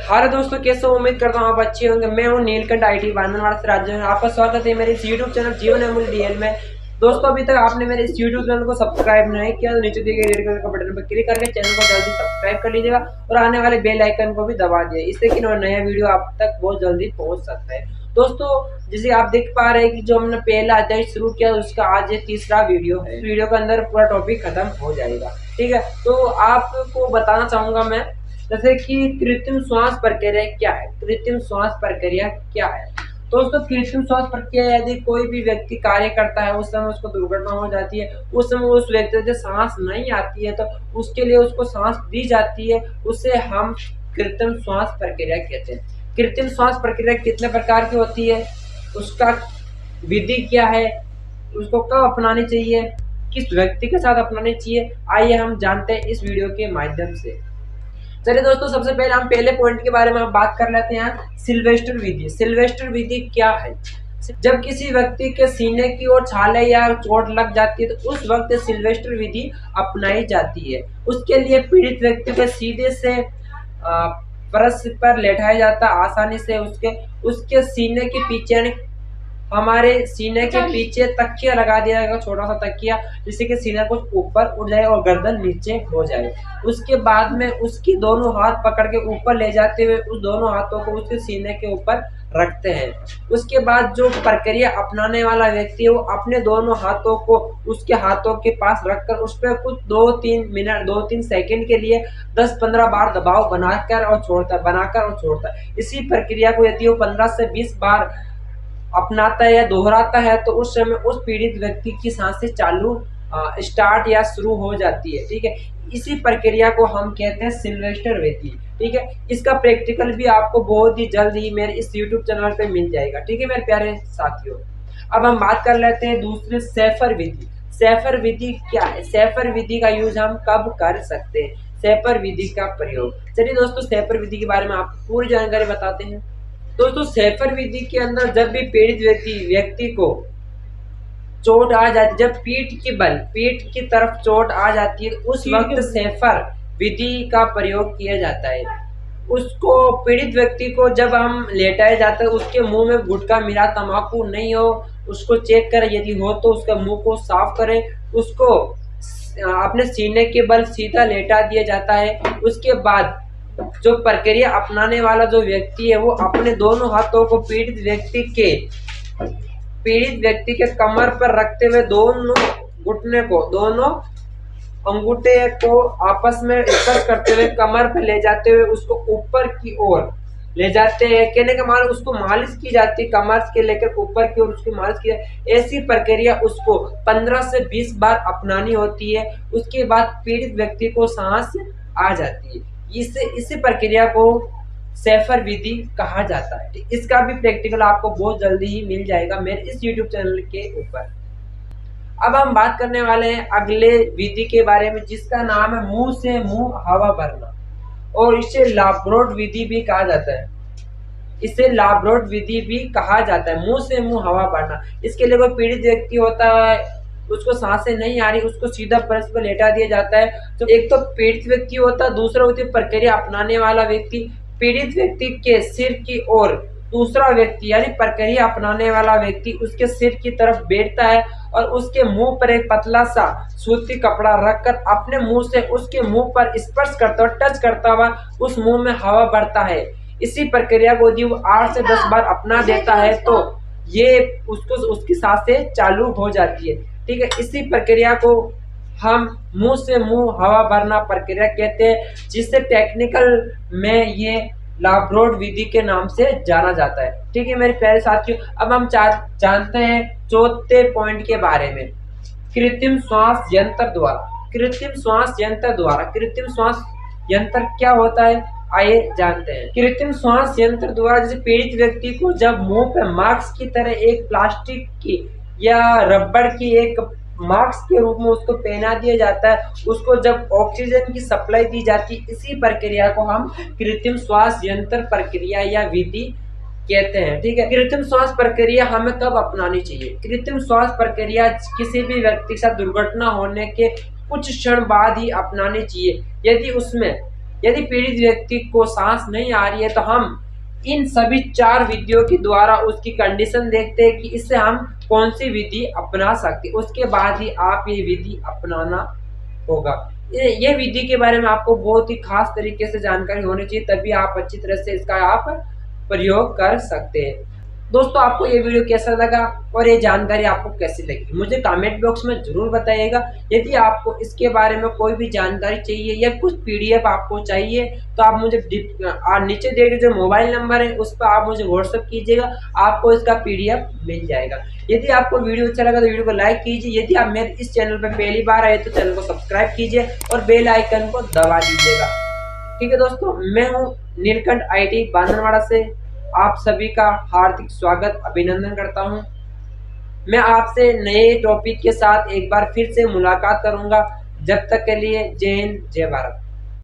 Hello दोस्तों, कैसे हो? उम्मीद करता हूँ आप अच्छे होंगे। मैं हूँ नीलकंठ IT बांधनवाड़ा से राज्य में। आपका स्वागत है मेरे इस यूट्यूब चैनल जीवन अमूल्य DL में। दोस्तों, अभी तक आपने मेरे इस यूट्यूब चैनल को सब्सक्राइब नहीं किया तो नीचे दिए गए रेड कलर का बटन पर क्लिक करके चैनल को जल्दी सब्सक्राइब कर लीजिएगा और आने वाले बेल आइकन को भी दबा दिए, इससे कि नया वीडियो आप तक बहुत जल्दी पहुंच सकता है। दोस्तों, जैसे आप देख पा रहे हैं कि जो हमने पहला अध्याय शुरू किया उसका आज ये तीसरा वीडियो है। वीडियो के अंदर पूरा टॉपिक खत्म हो जाएगा, ठीक है। तो आपको बताना चाहूंगा मैं, जैसे कि कृत्रिम श्वास प्रक्रिया क्या है। कृत्रिम श्वास प्रक्रिया क्या है दोस्तों? कृत्रिम श्वास प्रक्रिया, यदि कोई भी व्यक्ति कार्य करता है, उस समय उसको दुर्घटना हो जाती है, उस समय उस व्यक्ति से सांस नहीं आती है, तो उसके लिए उसको सांस दी जाती है, उसे हम कृत्रिम श्वास प्रक्रिया कहते हैं। कृत्रिम श्वास प्रक्रिया कितने प्रकार की होती है, उसका विधि क्या है, उसको कब अपनानी चाहिए, किस व्यक्ति के साथ अपनानी चाहिए, आइए हम जानते हैं इस वीडियो के माध्यम से। चलिए दोस्तों, सबसे पहले हम पहले पॉइंट के बारे में हम बात कर लेते हैं, सिल्वेस्टर विधि। सिल्वेस्टर विधि क्या है? जब किसी व्यक्ति के सीने की ओर छाले या चोट लग जाती है तो उस वक्त सिल्वेस्टर विधि अपनाई जाती है। उसके लिए पीड़ित व्यक्ति को सीधे से फर्श पर लेटाया जाता, आसानी से उसके सीने के पीछे, हमारे सीने के पीछे तकिया लगा दिया जाएगा, छोटा सा तकिया, जिससे कि सीना कुछ ऊपर उठ जाए और गर्दन नीचे हो जाए। उसके बाद में उसकी दोनों हाथ पकड़ के ऊपर ले जाते हुए उस दोनों हाथों को उसके सीने के ऊपर रखते हैं। उसके बाद जो प्रक्रिया अपनाने वाला व्यक्ति है वो अपने दोनों हाथों को उसके हाथों के पास रखकर उस पर कुछ 2-3 सेकंड के लिए 10-15 बार दबाव बनाकर और छोड़ता है। इसी प्रक्रिया को यदि वो 15 से 20 बार अपनाता है या दोहराता है तो उस समय उस पीड़ित व्यक्ति की सांसें चालू स्टार्ट या शुरू हो जाती है, ठीक है। इसी प्रक्रिया को हम कहते हैं सिल्वेस्टर विधि, ठीक है। इसका प्रैक्टिकल भी आपको बहुत ही जल्द ही मेरे इस यूट्यूब चैनल पे मिल जाएगा, ठीक है मेरे प्यारे साथियों। अब हम बात कर लेते हैं दूसरे, सैफर विधि। सैफर विधि क्या है? सैफर विधि का यूज हम कब कर सकते हैं? सैफर विधि का प्रयोग। चलिए दोस्तों, सैफर विधि के बारे में आपको पूरी जानकारी बताते हैं। दोस्तों, सैफर विधि के अंदर जब भी पीड़ित व्यक्ति को चोट आ जाती, जब पीठ की तरफ चोट आ जाती है, उस वक्त सैफर विधि का प्रयोग किया जाता है। उसको पीड़ित व्यक्ति को जब हम लेटाए जाते हैं, उसके मुंह में गुटखा मिला तंबाकू नहीं हो, उसको चेक करें, यदि हो तो उसका मुंह को साफ करें, उसको अपने सीने के बल सीधा लेटा दिया जाता है। उसके बाद जो प्रक्रिया अपनाने वाला जो व्यक्ति है वो अपने दोनों हाथों को पीड़ित व्यक्ति के कमर पर रखते हुए दोनों अंगूठे को आपस में स्पर्श करते हुए कमर पर ले जाते हुए उसको ऊपर की ओर ले जाते हैं। कहने का मतलब उसको मालिश की जाती है, कमर के लेकर ऊपर की ओर उसकी मालिश की जाती है। ऐसी प्रक्रिया उसको 15 से 20 बार अपनानी होती है। उसके बाद पीड़ित व्यक्ति को सांस आ जाती है। इसी प्रक्रिया को सैफर विधि कहा जाता है। इसका भी प्रैक्टिकल आपको बहुत जल्दी ही मिल जाएगा मेरे इस यूट्यूब चैनल के ऊपर। अब हम बात करने वाले हैं अगले विधि के बारे में, जिसका नाम है मुंह से मुंह हवा भरना, और इसे लाब्रोड विधि भी कहा जाता है। मुंह से मुंह हवा भरना। इसके लिए कोई पीड़ित व्यक्ति होता है, उसको सांसें नहीं आ रही, उसको सीधा फर्श पर लेटा दिया जाता है। तो एक तो पीड़ित व्यक्ति होता है, दूसरा होती है प्रक्रिया अपनाने वाला व्यक्ति। पीड़ित व्यक्ति के सिर की ओर दूसरा व्यक्ति यानी प्रक्रिया अपनाने वाला व्यक्ति उसके सिर की तरफ बैठता है और उसके मुंह पर एक पतला सा सूती कपड़ा रखकर अपने मुंह से उसके मुंह पर स्पर्श करता हुआ, टच करता हुआ उस मुंह में हवा भरता है। इसी प्रक्रिया को यदि वो 8 से 10 बार अपना देता है तो ये उसकी सांसें चालू हो जाती है, ठीक है। इसी प्रक्रिया को हम मुंह से मुंह हवा भरना प्रक्रिया कहते हैं, जिससे टेक्निकल में ये लाब्रोड विधि के नाम से जाना जाता है, ठीक है मेरे प्यारे साथियों। अब हम जानते हैं चौथे पॉइंट के बारे में, कृत्रिम श्वास यंत्र द्वारा। कृत्रिम श्वास यंत्र क्या होता है, आइए जानते हैं। कृत्रिम श्वास यंत्र द्वारा जैसे पीड़ित व्यक्ति को जब मुंह पे मास्क की तरह एक प्लास्टिक की या रबड़ की एक मास्क के रूप में उसको पहना दिया जाता है, उसको जब ऑक्सीजन की सप्लाई दी जाती है, इसी प्रक्रिया को हम कृत्रिम श्वास यंत्र प्रक्रिया या विधि कहते हैं, ठीक है। कृत्रिम श्वास प्रक्रिया हमें कब अपनानी चाहिए? कृत्रिम श्वास प्रक्रिया किसी भी व्यक्ति के साथ दुर्घटना होने के कुछ क्षण बाद ही अपनानी चाहिए। यदि उसमें यदि पीड़ित व्यक्ति को सांस नहीं आ रही है तो हम इन सभी 4 विधियों के द्वारा उसकी कंडीशन देखते हैं कि इससे हम कौन सी विधि अपना सकते, उसके बाद ही आप ये विधि अपनाना होगा। ये विधि के बारे में आपको बहुत ही खास तरीके से जानकारी होनी चाहिए, तभी आप अच्छी तरह से इसका आप प्रयोग कर सकते हैं। दोस्तों आपको ये वीडियो कैसा लगा और ये जानकारी आपको कैसी लगी मुझे कमेंट बॉक्स में जरूर बताइएगा। यदि आपको इसके बारे में कोई भी जानकारी चाहिए या कुछ पीडीएफ आपको चाहिए तो आप मुझे नीचे दिए गए जो मोबाइल नंबर है उस पर आप मुझे व्हाट्सएप कीजिएगा, आपको इसका पीडीएफ मिल जाएगा। यदि आपको वीडियो अच्छा लगा तो वीडियो को लाइक कीजिए, यदि आप मेरे इस चैनल पर पहली बार आए तो चैनल को सब्सक्राइब कीजिए और बेल आइकन को दबा दीजिएगा। ठीक है दोस्तों, मैं हूँ नीलकंठ IT बांधनवाड़ा से, आप सभी का हार्दिक स्वागत अभिनंदन करता हूं। मैं आपसे नए टॉपिक के साथ एक बार फिर से मुलाकात करूंगा। जब तक के लिए जय हिंद जय भारत।